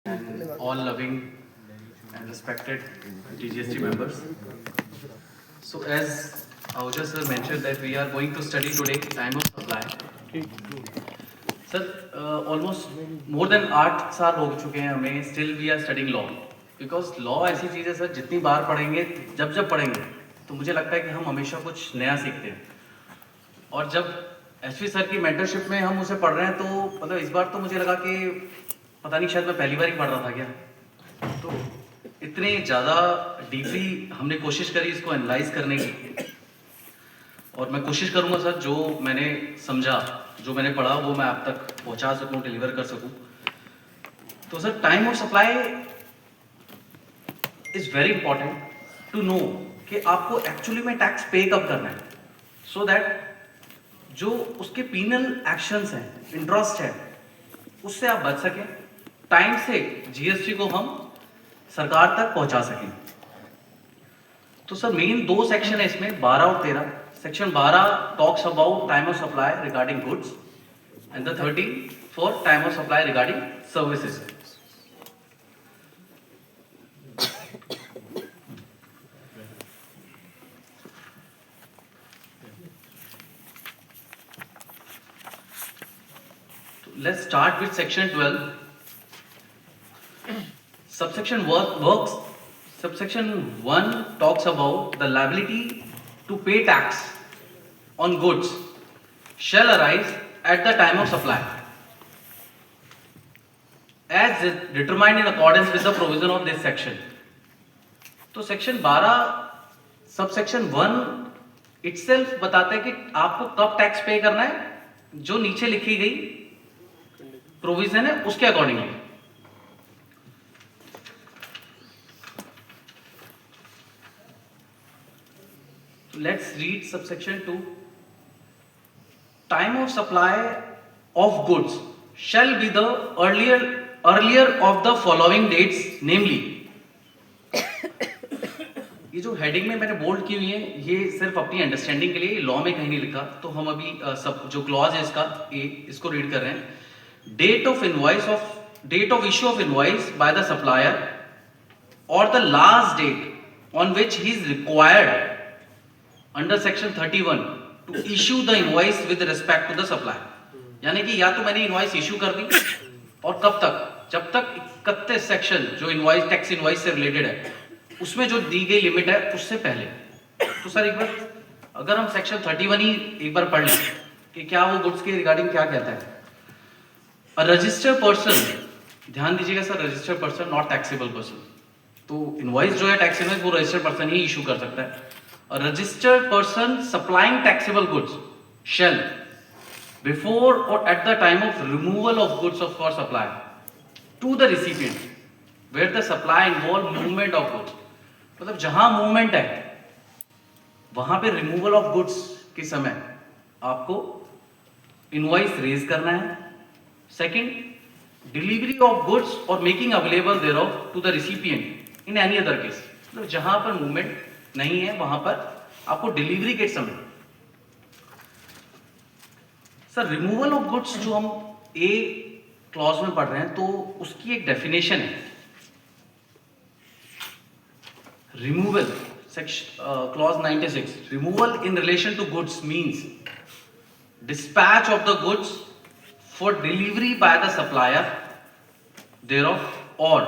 and all loving and respected TGST members. So as Ahuja sir mentioned that we are going to study today time of supply. Sir almost more than 8 साल हो चुके हैं हमें, still we are studying law, because law ऐसी चीज़ है sir, जितनी बार पढ़ेंगे जब जब पढ़ेंगे तो मुझे लगता है कि हम हमेशा कुछ नया सीखते हैं। और जब एसवी सर की मेंटरशिप में हम उसे पढ़ रहे हैं तो मतलब इस बार तो मुझे लगा कि पता नहीं शायद मैं पहली बार ही पढ़ रहा था क्या। तो इतने ज़्यादा डीपली हमने कोशिश करी इसको एनालाइज करने की, और मैं कोशिश करूंगा सर जो मैंने समझा, जो मैंने पढ़ा वो मैं आप तक पहुंचा सकूं, डिलीवर कर सकूं। तो sir time of supply is very important to know कि आपको एक्चुअली में टैक्स पे कब करना है, सो दैट जो उसके पीनल एक्शंस हैं, इंटरेस्ट है, उससे आप बच सकें, टाइम से जीएसटी को हम सरकार तक पहुंचा सकें। तो सर मेन 2 सेक्शन है इसमें, 12 और 13। Section 12 talks about time of supply regarding goods and the 13 for time of supply regarding services. Let's start with section 12. Subsection works. Subsection 1 talks about the liability to pay tax on goods shall arise at the time of supply as determined in accordance with the provision of this section. तो section 12 subsection 1 itself बताता है कि आपको कब tax पे करना है, जो नीचे लिखी गई प्रोविजन है उसके accordingly. Let's read subsection 2। Time of supply of goods shall be the earlier of the following dates, namely. ये जो हेडिंग में मैंने बोल्ड की हुई है ये सिर्फ अपनी अंडरस्टैंडिंग के लिए, लॉ में कहीं नहीं लिखा। तो हम अभी सब जो क्लॉज है इसका इसको रीड कर रहे हैं। Date of issue of invoice by the supplier और the last date on which he is required under section 31 to issue the invoice with respect to the supplier. यानी कि या तो मैंने इनवॉइस इश्यू कर दी, और कब तक, जब तक 31 सेक्शन जो इनवॉइस टैक्स इनवॉइस से रिलेटेड है उसमें जो दी गई लिमिट है उससे पहले। तो सर एक बार अगर हम सेक्शन 31 ही एक बार पढ़ लें कि क्या वो गुड्स के रिगार्डिंग क्या कहता है। अ रजिस्टर्ड पर्सन, ध्यान दीजिएगा sir, registered person not taxable person. तो इनवॉइस जो है टैक्स इनवॉइस वो रजिस्टर्ड पर्सन ही इशू कर सकता है। A registered person supplying taxable goods shall before और at the time of removal of goods of for supply to the recipient where the supply involve movement of goods. मतलब जहां movement है वहां पे रिमूवल ऑफ गुड्स के समय आपको invoice raise करना है। सेकंड, डिलीवरी ऑफ गुड्स और making available thereof to the recipient in any other case. मतलब जहां पर मूवमेंट नहीं है वहां पर आपको डिलीवरी के समय। सर रिमूवल ऑफ गुड्स जो हम ए क्लॉज में पढ़ रहे हैं तो उसकी एक डेफिनेशन है। Removal, clause 96. Removal in relation to goods means dispatch of the goods for delivery by the supplier thereof or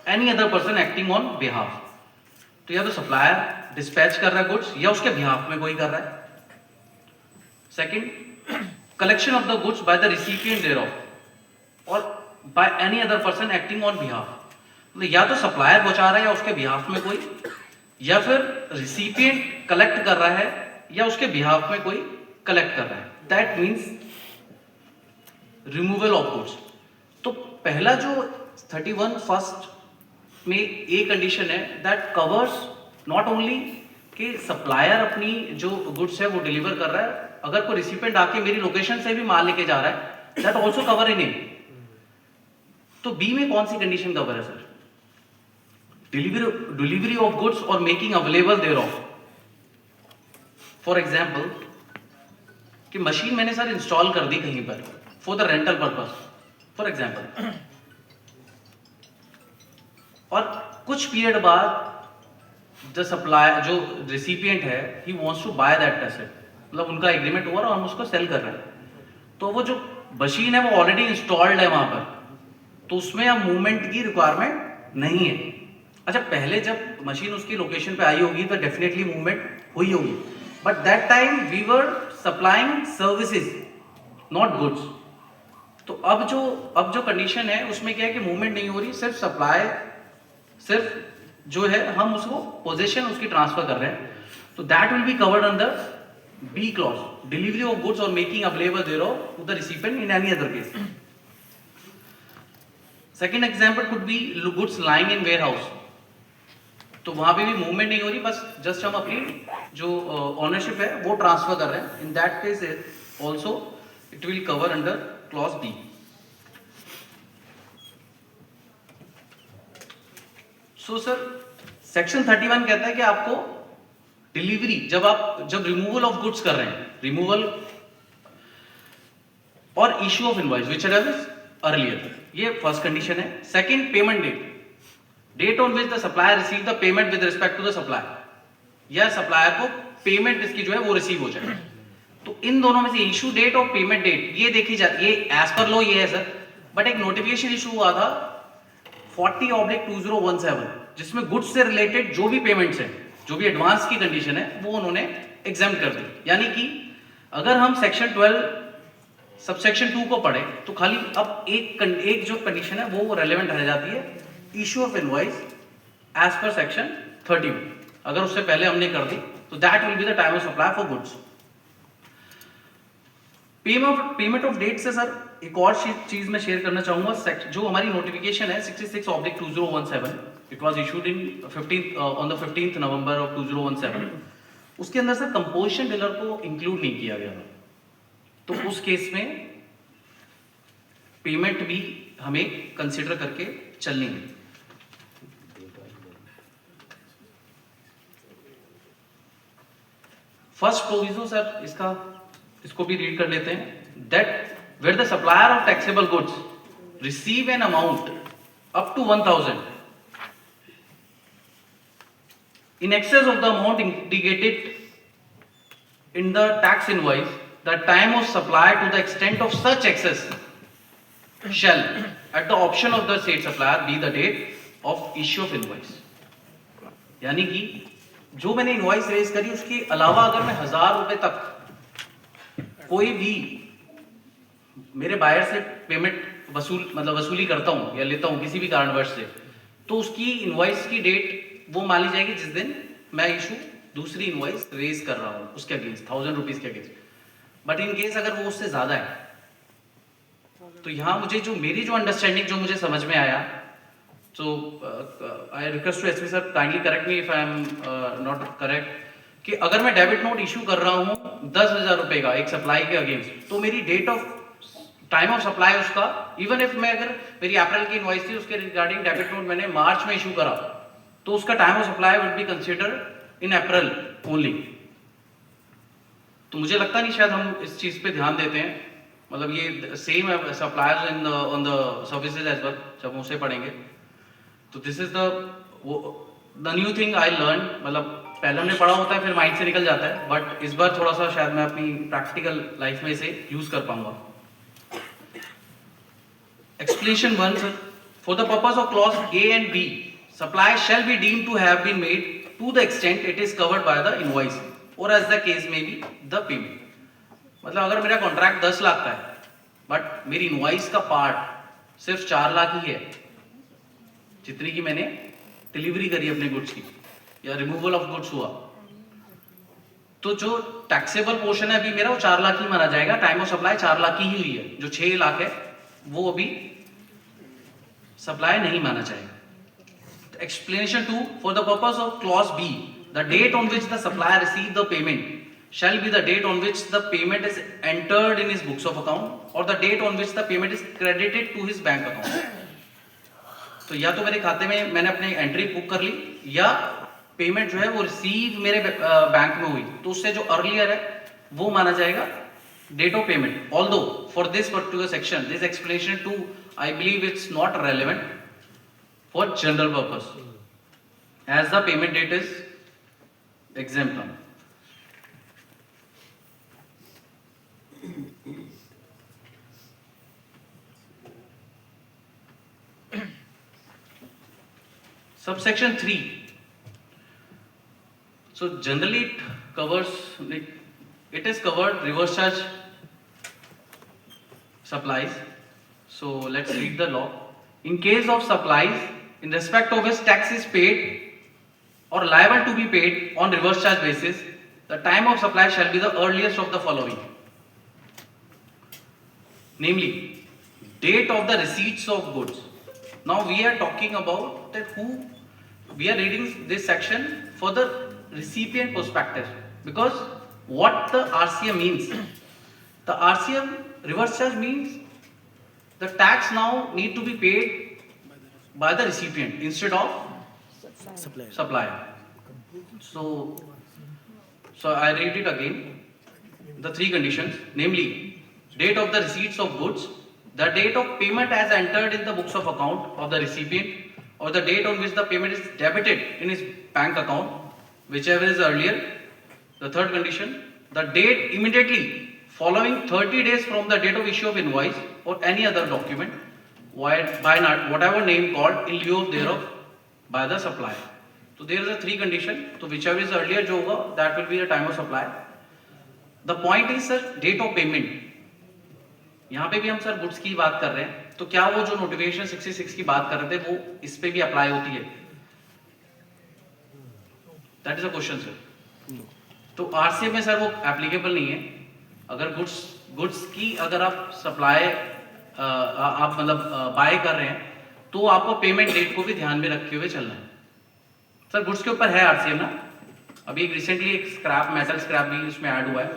any other person acting on behalf. तो या तो सप्लायर डिस्पैच कर रहा है गुड्स या उसके बिहाफ में कोई कर रहा है। Second, collection of the goods by the recipient thereof और by any other person acting on behalf. मतलब या तो सप्लायर पहुंचा रहा है या उसके बिहाफ में कोई, या फिर रिसिपिएंट कलेक्ट कर रहा है या उसके बिहाफ में कोई कलेक्ट कर रहा है। That means removal of goods. तो पहला जो 31 फर्स्ट में एक कंडीशन है दैट कवर्स नॉट ओनली कि सप्लायर अपनी जो गुड्स है वो डिलीवर कर रहा है, अगर कोई रिसिपिएंट आके मेरी लोकेशन से भी माल लेके जा रहा है that also cover in A. तो बी में कौन सी कंडीशन कवर है सर? डिलीवरी ऑफ गुड्स और making available thereof. For example कि मशीन मैंने सर इंस्टॉल कर दी कहीं पर for the rental purpose, for example और कुछ पीरियड बाद द सप्लाई जो रिसिपिएंट है ही wants to buy that asset, मतलब उनका एग्रीमेंट हुआ और हम उसको सेल कर रहे हैं, तो वो जो मशीन है वो ऑलरेडी इंस्टॉल्ड है वहां पर, तो उसमें अब मूवमेंट की रिक्वायरमेंट नहीं है। अच्छा, पहले जब मशीन उसकी लोकेशन पे आई होगी तो डेफिनेटली मूवमेंट हुई होगी, but that time we were supplying services not goods. तो अब जो कंडीशन है उसमें क्या है कि मूवमेंट नहीं हो रही, सिर्फ सप्लाई, सिर्फ जो है हम उसको पोजीशन उसकी ट्रांसफर कर रहे हैं, तो that will be covered under B clause, delivery of goods और making available thereof to the recipient in any other case. Second example could be goods lying in warehouse, तो वहां पे भी मूवमेंट नहीं हो रही, बस जस्ट हम अपनी जो ओनरशिप है वो ट्रांसफर कर रहे हैं, in that case also it will cover under clause B. So sir section 31 कहता है कि आपको डिलीवरी जब रिमूवल ऑफ गुड्स कर रहे हैं, रिमूवल और issue of invoice which are earlier, ये फर्स्ट कंडीशन है। Second, payment date on which the supplier receive the payment with respect to the supplier, या सप्लायर को पेमेंट इसकी जो है वो रिसीव हो जाए। तो इन दोनों में से इशू डेट और पेमेंट डेट ये देखी जाती है, ये एज पर लो ये है सर, बट एक नोटिफिकेशन इशू हुआ था 40/2017 जिसमें गुड्स से रिलेटेड जो भी पेमेंट्स है, जो भी एडवांस की कंडीशन है वो उन्होंने एग्जाम कर दी। यानी कि अगर हम सेक्शन 12 सबसेक्शन 2 को पढ़े तो खाली अब एक जो कंडीशन है वो रेलेवेंट रह जाती है, issue of invoice as per section 30। अगर उससे पहले हमने कर दी तो that will be the time of supply for goods. Payment of date से सर एक और चीज मैं शेयर करना चाहूंगा, जो हमारी नोटिफिकेशन है 66/2017, it was issued in 15th November of 2017, उसके अंदर सर कंपोजिशन डीलर को इंक्लूड नहीं किया गया, तो उस केस में पेमेंट भी हमें कंसिडर करके चलनी है। फर्स्ट प्रोविजन सर इसको भी रीड कर लेते हैं, that where the supplier of taxable goods receive an amount up to 1000 in excess of the amount indicated in the tax invoice, the time of supply to the extent of such excess shall at the option of the said supplier be the date of issue of invoice। यानी कि जो मैंने invoice raise करी उसके अलावा अगर मैं 1000 रुपए तक कोई भी मेरे बायर से पेमेंट वसूली करता हूं या लेता हूं किसी भी कारणवश से, तो उसकी इनवॉइस की डेट वो मान ली जाएगी जिस दिन मैं इशू दूसरी इनवॉइस रेज कर रहा हूं उसके अगेंस्ट 1000 रुपीज के अगेंस्ट। बट इन केस अगर वो उससे ज्यादा है तो यहां मुझे मेरी अंडरस्टैंडिंग जो मुझे समझ में आया, तो I request to SP sir kindly correct me if I am not correct, कि अगर मैं डेबिट नोट इशू कर रहा हूं 10,000 रुपए का एक सप्लाई के अगेंस्ट, तो मेरी date of time of supply उसका, इवन इफ मैं अगर मेरी अप्रैल की इनवॉइस थी उसके रिगार्डिंग डेबिट नोट मैंने मार्च में इशू करा, तो उसका time of supply will be considered in April only. तो मुझे लगता नहीं शायद हम इस चीज पे ध्यान देते हैं, मतलब ये सेम है suppliers in on the services as well, जब उसे पढ़ेंगे। तो this is the new thing I learn, मतलब पहले हमने पढ़ा होता है फिर माइंड से निकल जाता है, बट इस बार थोड़ा सा शायद मैं अपनी प्रैक्टिकल लाइफ में इसे यूज कर पाऊंगा। Explanation 1 sir, for the purpose of clause A and B, supply shall be deemed to have been made to the extent it is covered by the invoice or as the case may be the payment। मतलब अगर मेरा contract 10 lakh का है but मेरी invoice का part सिर्फ 4 लाख ही है, जितनी की मैंने डिलीवरी करी अपने गुड्स की या रिमूवल ऑफ गुड्स हुआ, तो जो टैक्सेबल पोर्शन है अभी मेरा वो 4 लाख ही माना जाएगा, टाइम ऑफ सप्लाई 4 लाख की ही हुई है, जो 6 लाख है वो अभी सप्लाई नहीं माना जाएगा। Explanation 2, for the purpose of clause B, the date on which the supplier receive the payment shall be the date on which the payment is entered in his books of account or the date on which the payment is credited to his bank account। तो या तो मेरे खाते में मैंने अपनी entry book कर ली, या पेमेंट जो है वो रिसीव मेरे बैंक में हुई, तो उससे जो अर्लियर है वो माना जाएगा date of payment. Although for this particular section this explanation 2 I believe it's not relevant for general purpose, as the payment date is exempt on. Subsection 3. So generally it covers, it is covered reverse charge supplies. So let's read the law. In case of supplies in respect of which tax is paid or liable to be paid on reverse charge basis, the time of supply shall be the earliest of the following. Namely, date of the receipts of goods. Now we are talking about that who we are reading this section for the recipient perspective, because what the RCM means, the RCM reverse charge means the tax now need to be paid by the recipient instead of supplier. So I read it again. The three conditions, namely date of the receipts of goods, the date of payment as entered in the books of account of the recipient, or the date on which the payment is debited in his bank account, whichever is earlier. The third condition, the date immediately following 30 days from the date of issue of invoice or any other document by whatever name called in lieu of thereof by the supplier. So there is a three condition. So whichever is earlier जो होगा, that will be the time of supply. The point is sir, date of payment. यहाँ पे भी हम sir goods की बात कर रहे हैं, तो क्या वो जो नोटिफिकेशन 66 की बात कर रहे थे वो इस पे भी अप्लाई होती है? That is a question sir. तो आरसीएम में सर वो एप्लीकेबल नहीं है. अगर गुड्स की अगर आप सप्लाई आप मतलब बाय कर रहे हैं तो आपको पेमेंट डेट को भी ध्यान में रखते हुए चलना है. सर गुड्स के ऊपर है आरसीएम ना, अभी रिसेंटली एक स्क्रैप मेटल स्क्रैप भी इसमें ऐड हुआ है.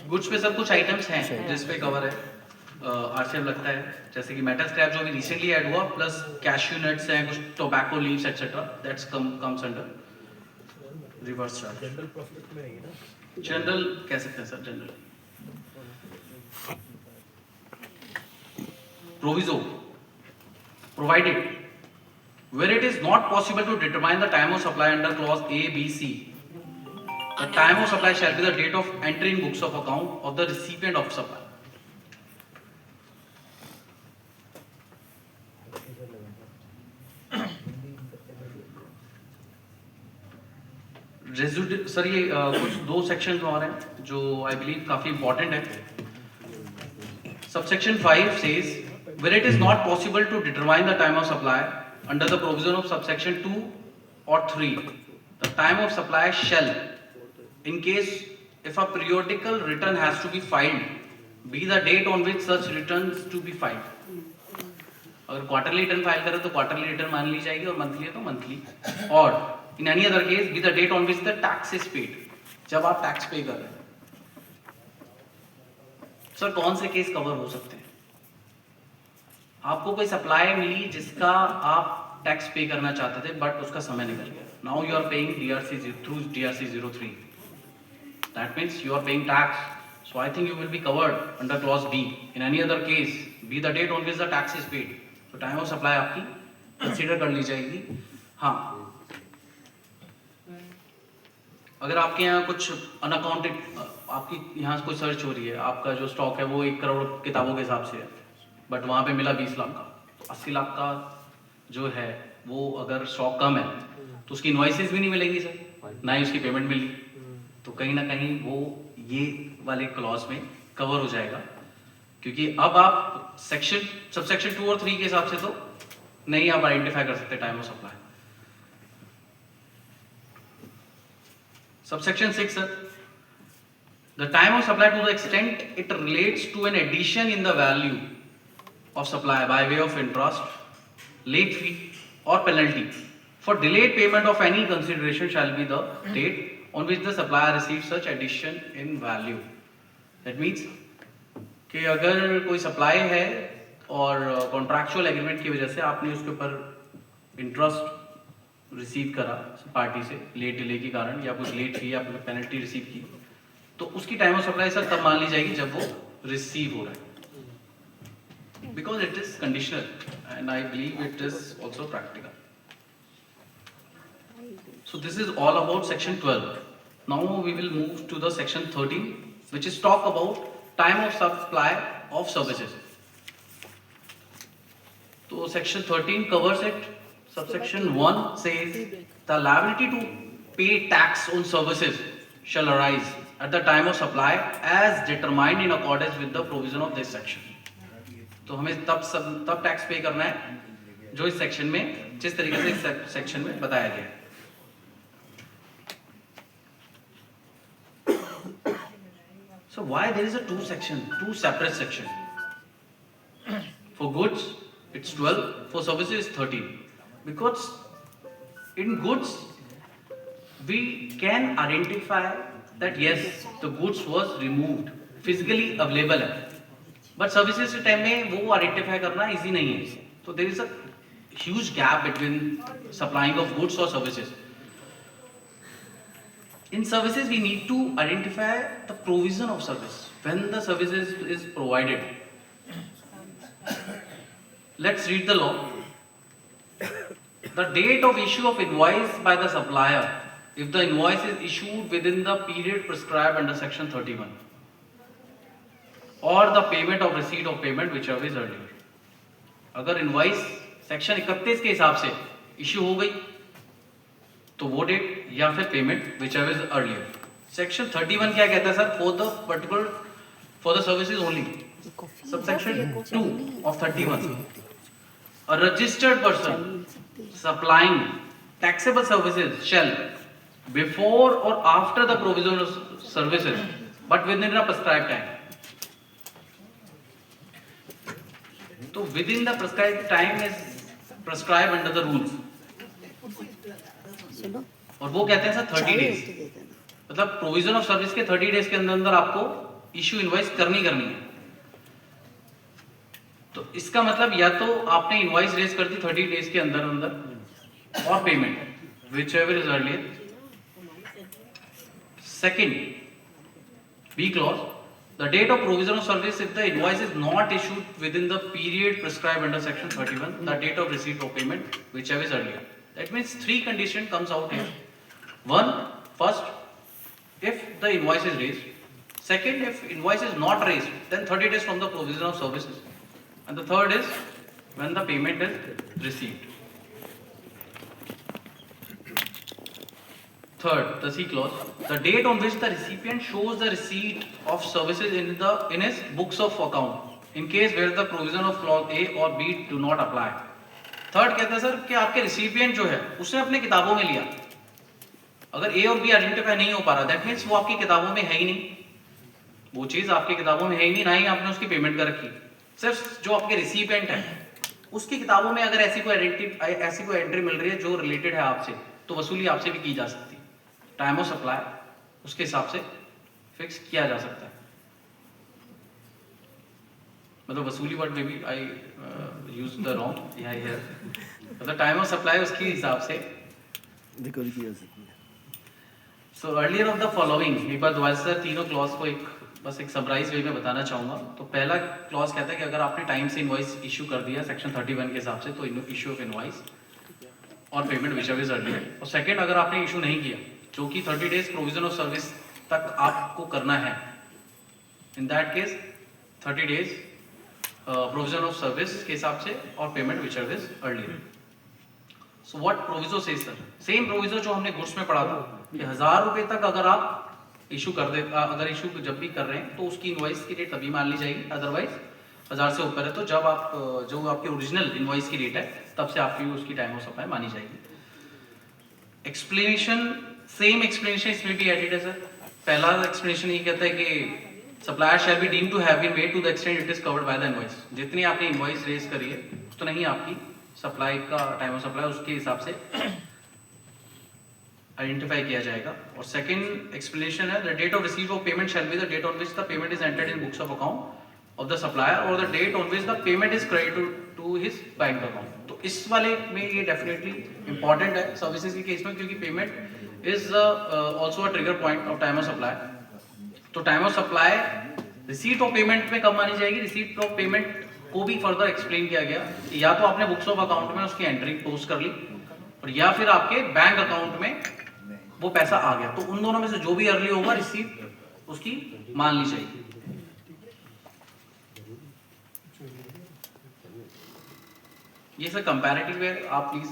गुड्स पे सब कुछ आइटम्स हैं जिस पे कवर है आरसीएम लगता है, जैसे कि मेटल स्क्रैप जो भी रिसेंटली ऐड हुआ, प्लस कैश्यू नट्स हैं, कुछ tobacco leaves etcetera, that's comes under reverse charge. General profit में है ना, जनरल कह सकते हैं sir. General proviso provided where it is not possible to determine the time of supply under clause A, B, C. The time of supply shall be the date of entry in books of account of the recipient of supply. Sir ये कुछ दो section और हैं जो I believe काफी important है. Subsection 5 says where it is not possible to determine the time of supply under the provision of subsection 2 or 3, the time of supply shall, in case if a periodical return has to be filed, be the date on which such returns to be filed. अगर quarterly return file करें तो quarterly return मान ली जाएगी, और monthly है तो monthly. और in any other case B the date on which the tax is paid, जब आप टैक्स पे कर रहे हैं. सर कौन से केस कवर हो सकते हैं? आपको कोई सप्लाई मिली जिसका आप टैक्स पे करना चाहते थे बट उसका समय निकल गया. Now you are paying DRC through DRC 03. That means you are paying tax. So I think you will be covered under clause B. In any other case B the date on which the tax is paid. तो time of supply आपकी consider कर ली जाएगी. हाँ, अगर आपके यहाँ कुछ अनअकाउंटेड, आपकी यहाँ कोई सर्च हो रही है, आपका जो स्टॉक है वो 1 करोड़ किताबों के हिसाब से है, बट वहाँ पे मिला 20 लाख का, तो 80 लाख का जो है वो अगर स्टॉक कम है तो उसकी इनवॉइसेस भी नहीं मिलेंगी सर, ना ही उसकी पेमेंट मिली. तो कहीं ना कहीं वो ये वाले क्लॉज में कवर हो जाएगा, क्योंकि अब आप सबसेक्शन 2 और 3 के हिसाब से तो नहीं आप आइडेंटिफाई कर सकते time of supply. Subsection 6, sir. The time of supply to the extent it relates to an addition in the value of supply by way of interest, late fee or penalty for delayed payment of any consideration shall be the date on which the supplier receives such addition in value. That means कि अगर कोई supply है और contractual agreement की वजह से आपने उसके ऊपर इंटरेस्ट रिसीव करा पार्टी से लेट डिले के कारण, या कुछ लेट फी या पेनल्टी रिसीव की, तो उसकी टाइम ऑफ सप्लाई सर तब मान ली जाएगी जब वो रिसीव हो रहा है, because it is conditional and I believe it is also practical. So this is all about section 12. Now we will move to the section 13, which is talk about time of supply of services. So section 13 covers it. Subsection 1 says the liability to pay tax on services shall arise at the time of supply as determined in accordance with the provision of this section. तो हमें तब tax पे करना है जो इस section में, जिस तरीके से इस सेक्शन में बताया गया है. So why there is a two separate section? For goods, it's 12. For services, it's 13. Because in goods, we can identify that yes, the goods was removed, physically available है. But services के time में वो identify करना easy नहीं है. So there is a huge gap between supplying of goods or services. In services, we need to identify the provision of service, when the services is provided. Let's read the law. The date of issue of invoice by the supplier, if the invoice is issued within the period prescribed under section 31, or the payment of receipt of payment whichever is earlier. अगर invoice section 31 के हिसाब से issue हो गई तो वो date या फिर payment whichever is earlier. Section 31 क्या कहता है sir? For the services only. Subsection 2 of 31, a registered person supplying taxable services shall, before or after the provision of services, but within a prescribed time. तो within the prescribed time is prescribed under the rules. और वो कहते हैं sir 30 days, मतलब provision of service के 30 days के अंदर आपको इश्यू इनवॉइस करनी है. तो इसका मतलब या तो आपने इनवॉइस रेज कर दी 30 डेज के अंदर और payment whichever is earlier. Second, B clause, the date of provision of service if the invoice is not issued within the period prescribed under section 31, the date of receipt of payment whichever is earlier. That means 3 condition comes out here. First, if the invoice is raised. Second, if invoice is not raised, then 30 days from the provision of services. And the third is when the payment is received. Third, the C clause, the date on which the recipient shows the receipt of services in his books of account, in case where the provision of clause A or B do not apply. Third कहता है sir कि आपके recipient जो है उसने अपने किताबों में लिया, अगर ए और बी आइडेंटिफाई नहीं हो पा रहा, दैट मीन्स वो आपकी किताबों में है ही नहीं, वो चीज आपकी किताबों में है ही नहीं, ना ही आपने उसकी पेमेंट कर रखी. सिर्फ जो आपके रिसिपिएंट है उसकी किताबों में अगर ऐसी कोई एंट्री मिल रही है जो रिलेटेड है आपसे, तो वसूली आपसे भी की जा सकती है. टाइम ऑफ सप्लाई उसके हिसाब से फिक्स किया जा सकता है. मतलब वसूली वर्ड में भी आई यूज द रॉन्ग यहाँ हियर, मतलब टाइम ऑफ सप्लाई उसके हिसाब से रिकवर किया जा सकती है. So earlier of the following, एक बार दोबारा से तीनों क्लॉज को बस एक समराइज वे में बताना चाहूँगा. तो पहला क्लॉज कहता है कि अगर आपने टाइम से इनवॉइस इशू कर दिया सेक्शन 31 के हिसाब से, तो इशू ऑफ इनवॉइस और पेमेंट व्हिचएवर इज अर्लियर. और सेकंड, अगर आपने इशू नहीं किया, जो कि 30 डेज प्रोविजन ऑफ सर्विस तक आपको करना है, इन that case 30 days provision of service के हिसाब से और payment whichever is earlier. So what proviso says sir? Same proviso जो हमने गुड्स में पढ़ा था कि 1000 रुपए तक अगर आप इशू कर दे, अगर इशू जब भी कर रहे हैं तो उसकी इनवॉइस की डेट तभी मान ली जाएगी, अदरवाइज 1000 से ऊपर है तो जब आप जो आपकी ओरिजिनल इनवॉइस की डेट है तब से आपकी उसकी टाइम ऑफ सप्लाई मानी जाएगी. एक्सप्लेनेशन, सेम एक्सप्लेनेशन इसमें भी एडेड है सर. पहला एक्सप्लेनेशन ये कहता है कि supplier shall be deemed to have been made to the extent it is covered by the invoice. जितनी आपने इनवॉइस रेज करी है उतना ही आपकी सप्लाई का टाइम ऑफ सप्लाई उसके हिसाब से आइडेंटिफाई किया जाएगा. और सेकंड एक्सप्लेनेशन है, the date of receipt of payment shall be the date on which the payment is entered in books of account of the supplier और the date on which the payment is credited to his bank account. तो तो इस वाले में ये definitely important है services के case में, क्योंकि payment is also a trigger point of time of supply. तो time of supply receipt of payment में कब मानी जाएगी? रिसीट ऑफ पेमेंट को भी फर्दर एक्सप्लेन किया गया, या तो आपने बुक्स ऑफ अकाउंट में उसकी एंट्री पोस्ट कर ली, और या फिर आपके बैंक अकाउंट में वो पैसा आ गया, तो उन दोनों में से जो भी अर्ली होगा रिसीट उसकी मान ली जाएगी। ये सर कंपैरेटिव है, आप please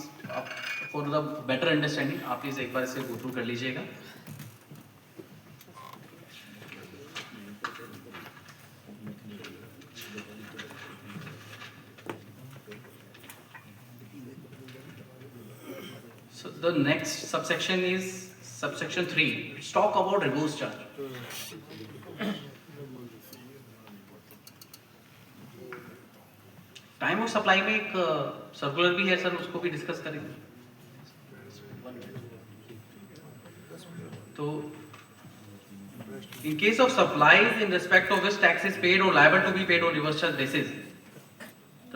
for the better understanding आप प्लीज एक बार इसे गो थ्रू कर लीजिएगा। So the next subsection is subsection 3. Let's talk about reverse charge. Time of supply में एक सर्कुलर भी है सर, उसको भी डिस्कस करेंगे। तो in case of supplies in respect of which tax is paid or liable to be paid on reverse charge basis,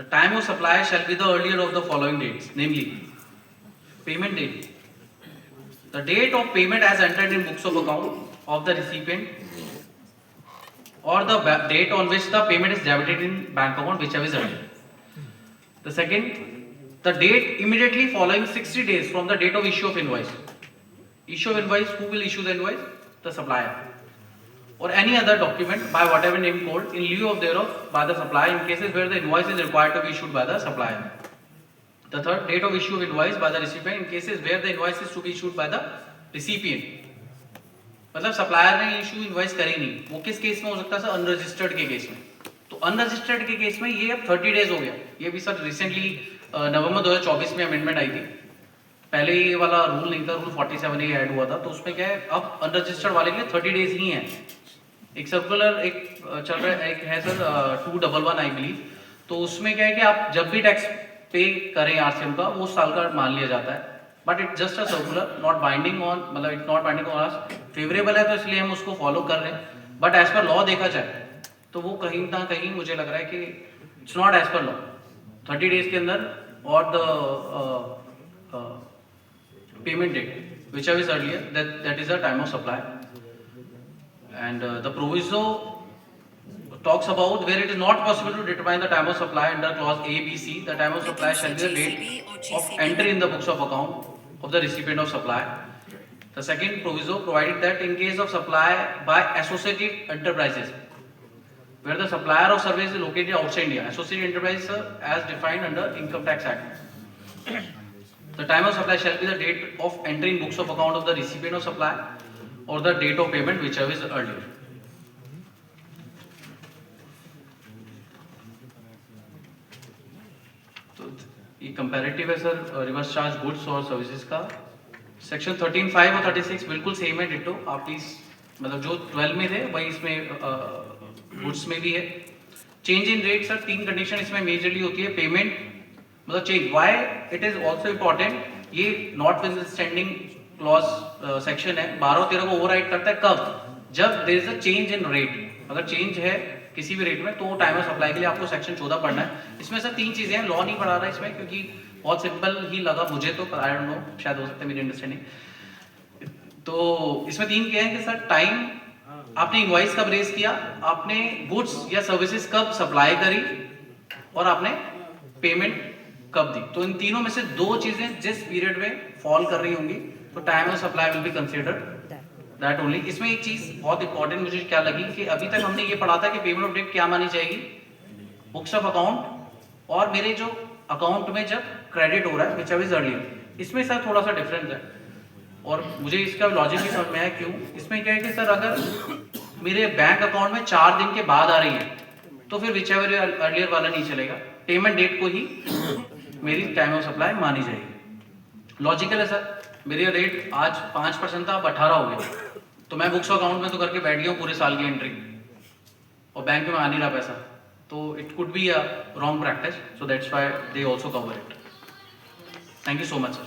the time of supply shall be the earlier of the following dates, namely payment date, the date of payment as entered in books of account of the recipient, or the date on which the payment is debited in bank account, whichever is earlier. The second, the date immediately following 60 days from the date of issue of invoice. Issue of invoice, who will issue the invoice? The supplier. Or any other document by whatever name called in lieu of thereof by the supplier in cases where the invoice is required to be issued by the supplier. The third, date of issue of invoice by the recipient in cases where the invoice is to be issued by the recipient. मतलब supplier ने issue invoice करी नहीं, वो किस case में हो सकता है सर? अनरजिस्टर्ड के केस में। तो अनरजिस्टर्ड के केस में ये अब 30 डेज हो गया। ये भी सर रिसेंटली नवंबर 2024 में अमेंडमेंट आई थी। पहले ये वाला रूल नहीं था, रूल 47 ही ऐड हुआ था, तो उसमें क्या है, अब अनरजिस्टर्ड वाले के लिए 30 डेज ही है। एक सर्कुलर एक चल रहा है, एक है सर 211 आई बिलीव, तो उसमें क्या है कि आप जब भी टैक्स पे करें आरसीएम का, वो साल का मान लिया जाता है, but it just a circular, not binding on, मतलब it not binding on us. Favourable है तो इसलिए हम उसको फॉलो कर रहे हैं, बट एज पर लॉ देखा जाए तो वो कहीं ना कहीं मुझे लग रहा है कि it's not as per law. 30 days के अंदर और the payment date which is earlier, that is the time of supply. And the proviso talks about where it is not possible to determine the time of supply under clause A, B, C. The time of supply shall be the date of entry in the books of account of the recipient of supply. The second proviso provided that in case of supply by associated enterprises where the supplier of service is located outside India, associated enterprise as defined under Income Tax Act, the time of supply shall be the date of entry in books of account of the recipient of supply or the date of payment, whichever is earlier. ये comparative है sir reverse charge goods और services का। Section 13(5) और 36 बिल्कुल same है, ditto. आप please मतलब जो 12 में थे वही इसमें गुड्स में भी है। Change in rate sir, 3 condition इसमें मेजरली होती है। पेमेंट मतलब change, why it is also important, ये नॉट विथस्टैंडिंग क्लॉज सेक्शन है, 12 और 13 को ओवरराइड करता है कब? जब there is a change in rate. अगर चेंज है किसी भी रेट में तो टाइम ऑफ सप्लाई के लिए आपको सेक्शन 14 पढ़ना है। इसमें सर 3 चीजें हैं, लॉ नहीं पढ़ा रहा इसमें क्योंकि बहुत सिंपल ही लगा मुझे, तो आई डोंट नो, शायद हो सकता है मेरी अंडरस्टैंडिंग। तो इसमें 3 क्या है कि सर टाइम, आपने इनवॉइस कब रेज किया, आपने गुड्स या सर्विसेज कब सप्लाई करी, और आपने पेमेंट कब दी। तो इन तीनों में से 2 चीजें जिस पीरियड में फॉल कर रही होंगी तो time of supply will be considered that only. इसमें एक चीज बहुत इंपॉर्टेंट मुझे क्या लगी कि अभी तक हमने ये पढ़ा था कि पेमेंट ऑफ डेट क्या मानी जाएगी, बुक्स ऑफ अकाउंट और मेरे जो अकाउंट में जब क्रेडिट हो रहा है विच इज अर्लियर। इसमें सर थोड़ा सा डिफरेंस है और मुझे इसका लॉजिक भी समझ में आया क्यों। इसमें क्या है कि सर अगर मेरे बैंक अकाउंट में 4 दिन के बाद आ रही है तो फिर विच एवर अर्लियर वाला नहीं चलेगा, पेमेंट डेट को ही मेरी टाइम ऑफ सप्लाई मानी जाएगी। लॉजिकल है सर, मेरे रेट आज 5% था, अब 18 हो गया, तो मैं बुक्स अकाउंट में तो करके बैठ गया हूँ पूरे साल की एंट्री और बैंक में आ नहीं रहा पैसा, तो it could be a wrong practice, so that's why they also cover it. Thank you so much sir.